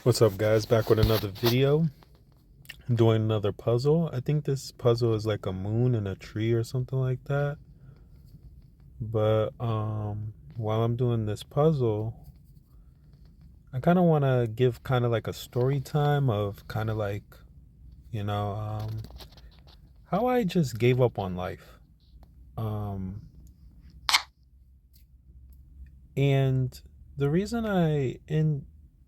What's up, guys? Back with another video. I'm doing another puzzle. I think this puzzle is like a moon and a tree or something like that. But while I'm doing this puzzle, I kind of want to give kind of like a story time of kind of like, you know, how I just gave up on life. Um, and the reason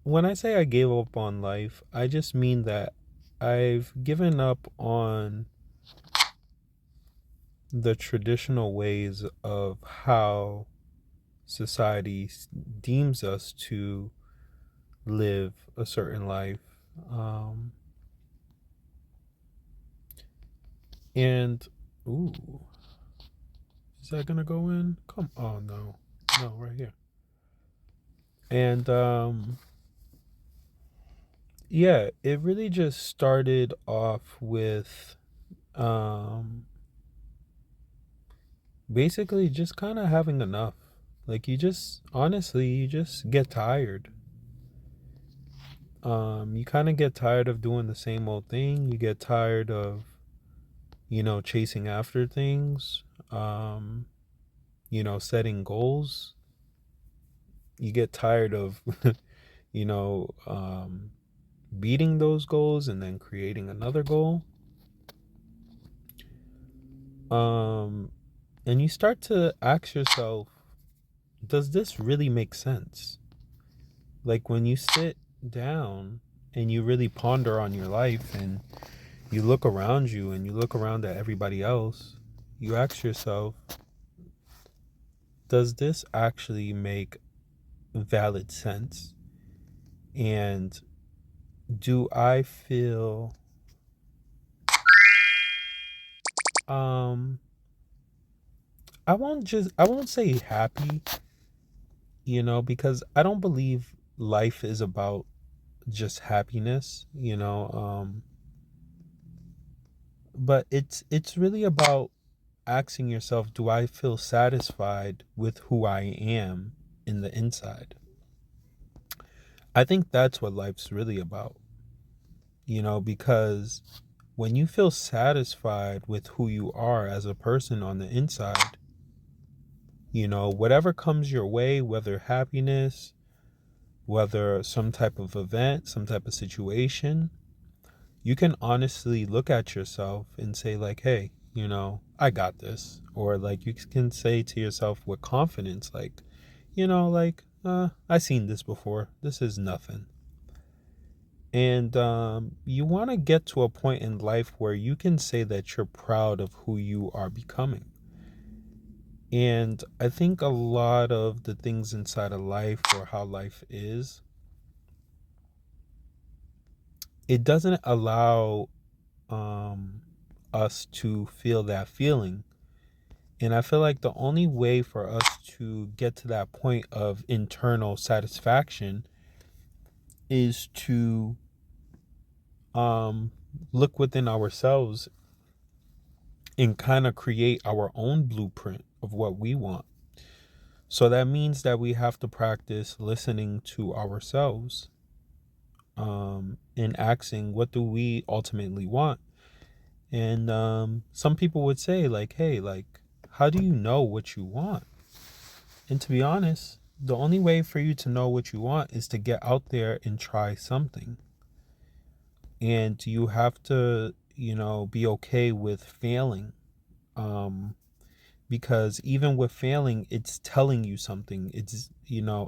when I say I gave up on life, I just mean that I've given up on the traditional ways of how society deems us to live a certain life. Um, and, ooh, is that gonna go in? Oh no, no, right here. And, yeah, it really just started off with, um, basically just kind of having enough. Like, you just get tired. You kind of get tired of doing the same old thing. You get tired of, chasing after things, um, setting goals. You get tired of, you know, um, beating those goals and then creating another goal. Um, and you start to ask yourself, does this really make sense? Like when you sit down and you really ponder on your life and you look around you and you look around at everybody else, you ask yourself, does this actually make valid sense? And do I feel um I won't say happy, because I don't believe life is about just happiness, but it's really about asking yourself, do I feel satisfied with who I am in the inside? I think that's what life's really about, because when you feel satisfied with who you are as a person on the inside, whatever comes your way, whether happiness, whether some type of event, some type of situation, you can honestly look at yourself and say, like, hey, I got this. Or like you can say to yourself with confidence, like, I seen this before. This is nothing. And you want to get to a point in life where you can say that you're proud of who you are becoming. And I think a lot of the things inside of life or how life is, it doesn't allow um, us to feel that feeling. And I feel like the only way for us to get to that point of internal satisfaction is to um, look within ourselves and kind of create our own blueprint of what we want. So that means that we have to practice listening to ourselves, and asking, what do we ultimately want? And some people would say, like, hey, like, how do you know what you want? And to be honest, the only way for you to know what you want is to get out there and try something. And you have to, be okay with failing. Um, because even with failing, it's telling you something. It's,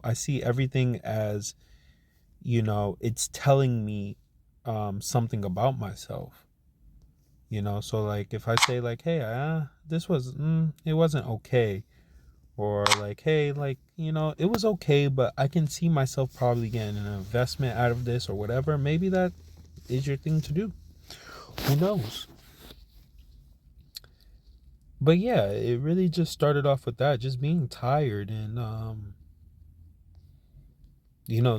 I see everything as, it's telling me something about myself. So like if I say like, hey, this was, it wasn't okay. Or like, hey, like, it was okay, but I can see myself probably getting an investment out of this or whatever. Maybe that is your thing to do. Who knows? But yeah, it really just started off with that, just being tired and,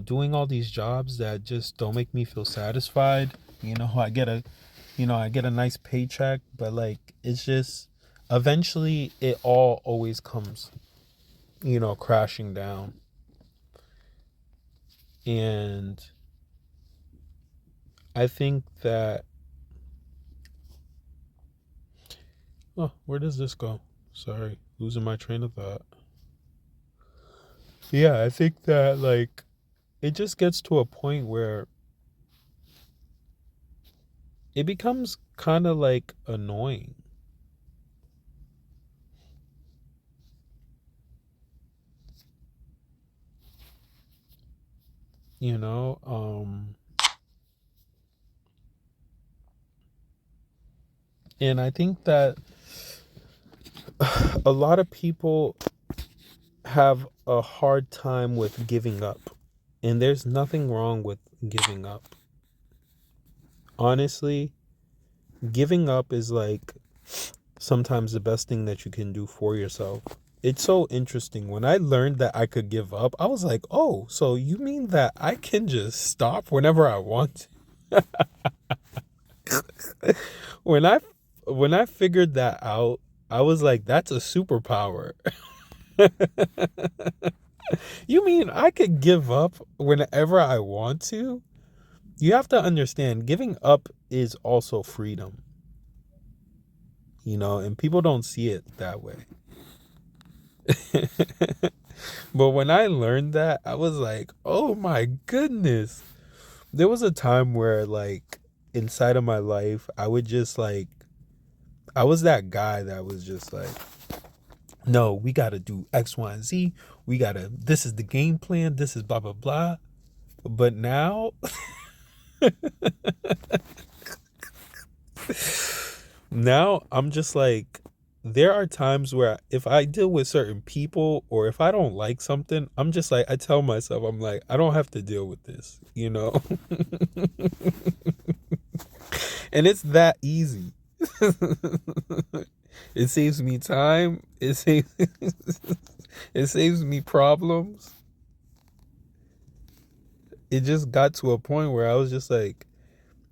doing all these jobs that just don't make me feel satisfied. I get a nice paycheck, but like, it's just, eventually it all always comes, crashing down. And I think that, oh, where does this go? Sorry, losing my train of thought. Yeah, I think that like it just gets to a point where it becomes kind of like annoying. You know, and I think that a lot of people have a hard time with giving up. And there's nothing wrong with giving up. Honestly, giving up is like sometimes the best thing that you can do for yourself. It's so interesting. When I learned that I could give up, I was like, oh, so you mean that I can just stop whenever I want to? when I when I figured that out, I was like, that's a superpower. You mean I could give up whenever I want to? You have to understand, giving up is also freedom, and people don't see it that way. But when I learned that, I was like, oh my goodness. There was a time where, like, inside of my life, I would just, like, I was that guy that was just like, no, we got to do X, Y, and Z. This is the game plan. This is blah, blah, blah. But now, now I'm just like, there are times where if I deal with certain people or if I don't like something, I'm just like, I tell myself, I'm like, I don't have to deal with this. And it's that easy. It saves me time. It saves me problems. It just got to a point where I was just like,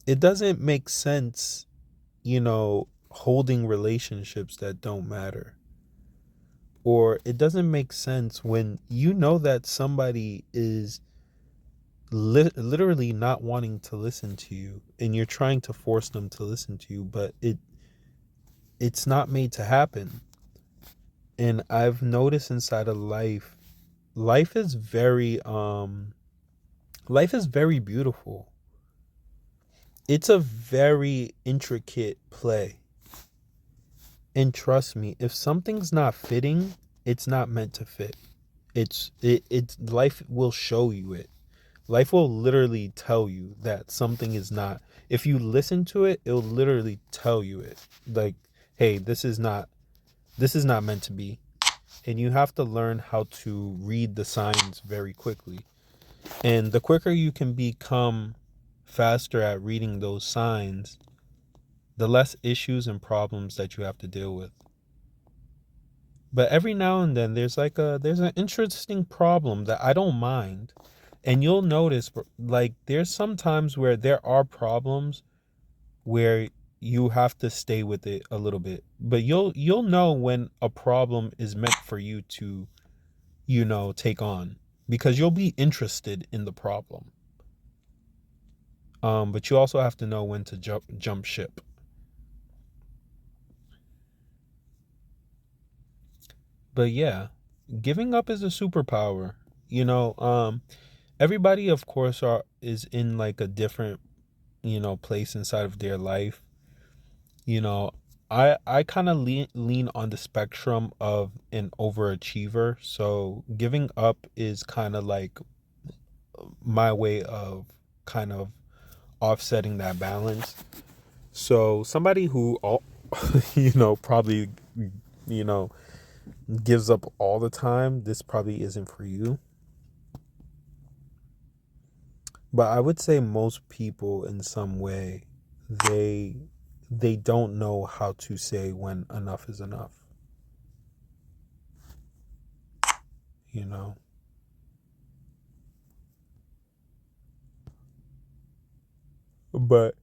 it doesn't make sense, holding relationships that don't matter. Or it doesn't make sense when you know that somebody is literally not wanting to listen to you and you're trying to force them to listen to you, but it's not made to happen. And I've noticed inside of life is very beautiful. It's a very intricate play. And trust me, if something's not fitting, it's not meant to fit. It's life will show you it. Life will literally tell you that something is not. If you listen to it, it'll literally tell you it. Like, hey, this is not meant to be. And you have to learn how to read the signs very quickly. And the quicker you can become faster at reading those signs, the less issues and problems that you have to deal with. But every now and then there's an interesting problem that I don't mind. And you'll notice, like, there's some times where there are problems where you have to stay with it a little bit. But you'll know when a problem is meant for you to, take on, because you'll be interested in the problem. But you also have to know when to jump ship. But yeah, giving up is a superpower. Everybody, of course, is in like a different, place inside of their life. You know, I kind of lean on the spectrum of an overachiever. So giving up is kind of like my way of kind of offsetting that balance. So somebody who probably, you know, gives up all the time, this probably isn't for you. But I would say most people in some way, they they don't know how to say when enough is enough, you know. But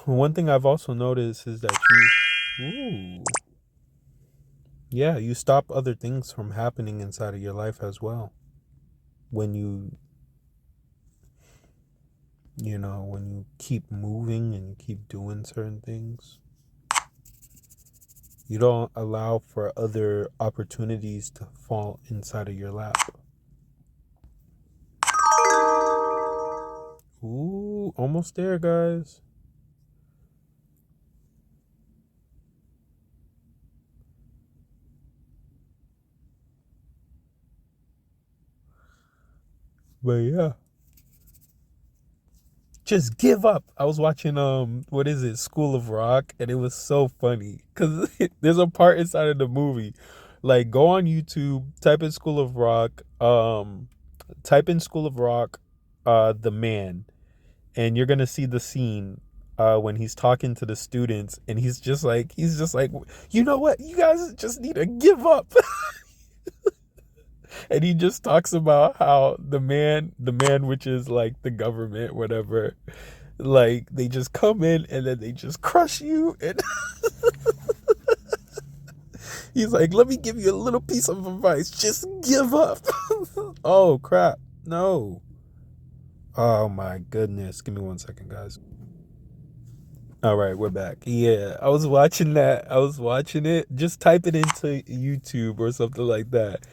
one thing I've also noticed is that ooh, yeah, you stop other things from happening inside of your life as well. When you You know, when you keep moving and you keep doing certain things, you don't allow for other opportunities to fall inside of your lap. Ooh, almost there, guys. But yeah. Just give up. I was watching what is it, School of Rock, and it was so funny because there's a part inside of the movie. Like, go on YouTube, type in School of Rock, the man, and you're gonna see the scene when he's talking to the students, and he's just like, you know what, you guys just need to give up. And he just talks about how the man, which is like the government, whatever, like they just come in and then they just crush you. And he's like, let me give you a little piece of advice, just give up. Oh crap, no. Oh my goodness, give me 1 second, guys. All right, we're back. Yeah, I was watching that. I was watching it. Just type it into YouTube or something like that,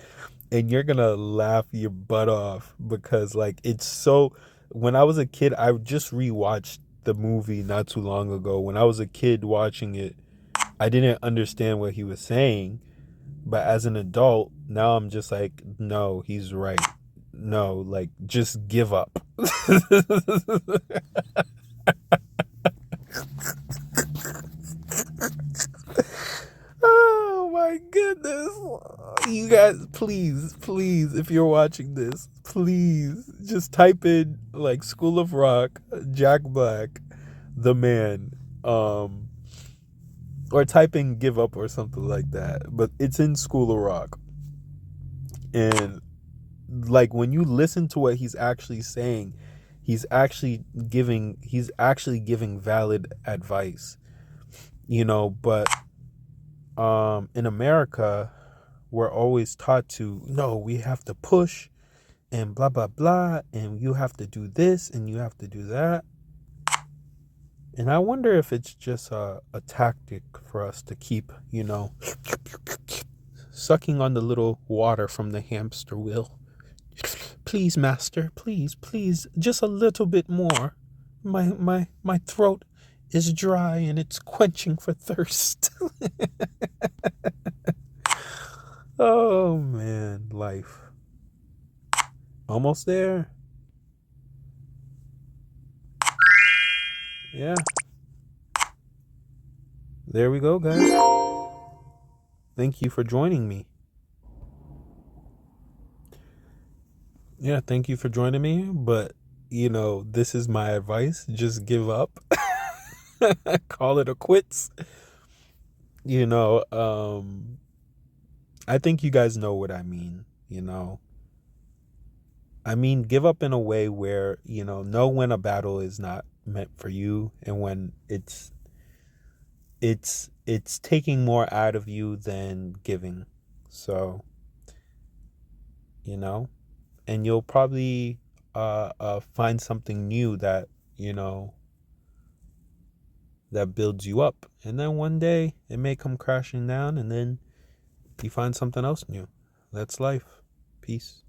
and you're gonna laugh your butt off because, like, it's so. When I was a kid, I just rewatched the movie not too long ago. When I was a kid watching it, I didn't understand what he was saying, but as an adult, now I'm just like, no, he's right. No, like, just give up. Oh my goodness. You guys, please, if you're watching this, please just type in like School of Rock, Jack Black, the man, um, or type in give up or something like that. But it's in School of Rock. And like when you listen to what he's actually saying, he's actually giving valid advice, but in America, we're always taught to, no, we have to push and blah blah blah, and you have to do this and you have to do that. And I wonder if it's just a tactic for us to keep, sucking on the little water from the hamster wheel. Please, master, please, just a little bit more. My throat is dry and it's quenching for thirst. Oh man, life. Almost there. Yeah. There we go, guys. Thank you for joining me. Yeah, thank you for joining me. But, this is my advice. Just give up. Call it a quits. You know, um, I think you guys know what I mean. I mean, give up in a way where, know when a battle is not meant for you and when it's taking more out of you than giving. So, you know, and you'll probably find something new that you know that builds you up, and then one day it may come crashing down, and then you find something else new. That's life. Peace.